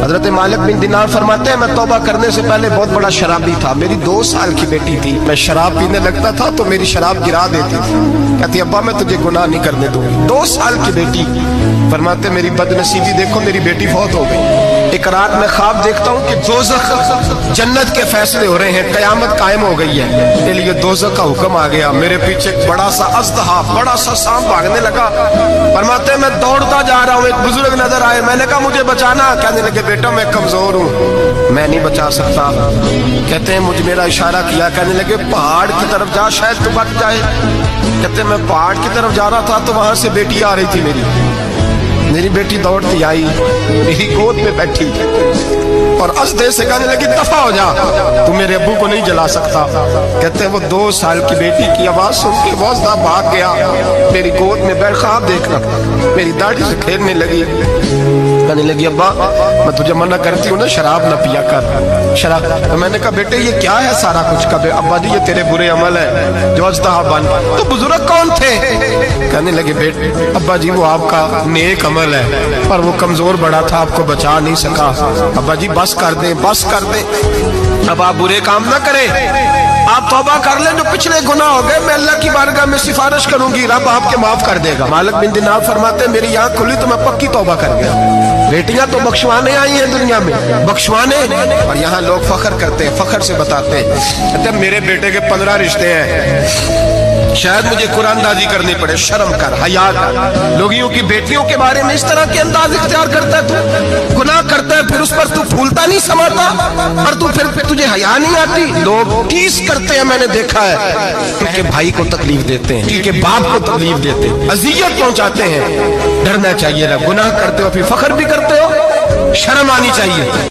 حضرت مالک بن دینار فرماتے ہیں میں توبہ کرنے سے پہلے بہت بڑا شرابی تھا، میری 2 سال کی بیٹی تھی، میں شراب پینے لگتا تھا تو میری شراب گرا دیتی تھی، کہتی ابا میں تجھے گناہ نہیں کرنے دوں گی۔ 2 سال کی بیٹی، فرماتے میری بد نصیبی دیکھو میری بیٹی فوت ہو گئی۔ ایک رات میں خواب دیکھتا ہوں کہ دوزخ جنت کے فیصلے ہو رہے ہیں، قیامت قائم ہو گئی ہے، میرے لیے دوزخ کا حکم آ گیا، میرے پیچھے ایک بڑا سا اژدہا، بڑا سا سانپ بھاگنے لگا۔ فرماتے ہیں میں دوڑتا جا رہا ہوں، ایک بزرگ نظر آئے، میں نے کہا مجھے بچانا، کہنے لگے بیٹا میں کمزور ہوں، میں نہیں بچا سکتا۔ کہتے ہیں مجھے میرا اشارہ کیا، کہنے لگے پہاڑ کی طرف جا شاید تو بچ جائے۔ کہتے ہیں میں پہاڑ کی طرف جا رہا تھا تو وہاں سے بیٹی آ رہی تھی، میری بیٹی دوڑتی آئی، میری گود میں بیٹھی اور اژدہے سے کہنے لگی دفع ہو جا، تو میرے ابو کو نہیں جلا سکتا۔ کہتے ہیں وہ 2 سال کی بیٹی کی آواز سن کے وہ اژدہا بھاگ گیا، میری گود میں بیٹھ خواب دیکھنا، میری داڑھی سے کھیلنے لگی، کہنے لگی ابا میں تجھے منع کرتی ہوں نا شراب نہ پیا کر شراب۔ میں نے کہا بیٹے یہ کیا ہے سارا کچھ؟ کہا ابا جی یہ تیرے برے عمل ہے جو اژدہا بن۔ تو بزرگ کون تھے؟ کہنے لگے بیٹے ابا جی وہ آپ کا نیک عمل ہے پر وہ کمزور بڑا تھا، آپ کو بچا نہیں سکا۔ ابا جی بس کر دیں، بس کر دیں، اب آپ برے کام نہ کریں، آپ توبہ کر لیں، جو پچھلے گناہ ہو گئے میں اللہ کی بارگاہ میں سفارش کروں گی، رب آپ کے معاف کر دے گا۔ مالک بن دینار فرماتے ہیں میری آنکھ کھلی تو میں پکی توبہ کر گیا۔ بیٹیاں تو بخشوانے آئی ہیں دنیا میں، بخشوانے، اور یہاں لوگ فخر کرتے ہیں، فخر سے بتاتے ہیں، کہتے ہیں میرے بیٹے کے 15 رشتے ہیں، شاید مجھے قرآن دازی کرنی پڑے، شرم کر، حیا کر۔ لوگیوں کی بیٹیوں کے بارے میں اس طرح کے انداز اختیار کرتا ہے، تو گناہ کرتا ہے پھر اس پر تو پھولتا نہیں سماتا، اور تو پھر تجھے حیا نہیں آتی۔ لوگ ٹیس کرتے ہیں، میں نے دیکھا ہے، ان کے بھائی کو تکلیف دیتے ہیں، ان کے باپ کو تکلیف دیتے ہیں، اذیت پہنچاتے ہیں۔ ڈرنا چاہیے، گناہ کرتے ہو پھر فخر بھی کرتے ہو، شرم آنی چاہیے۔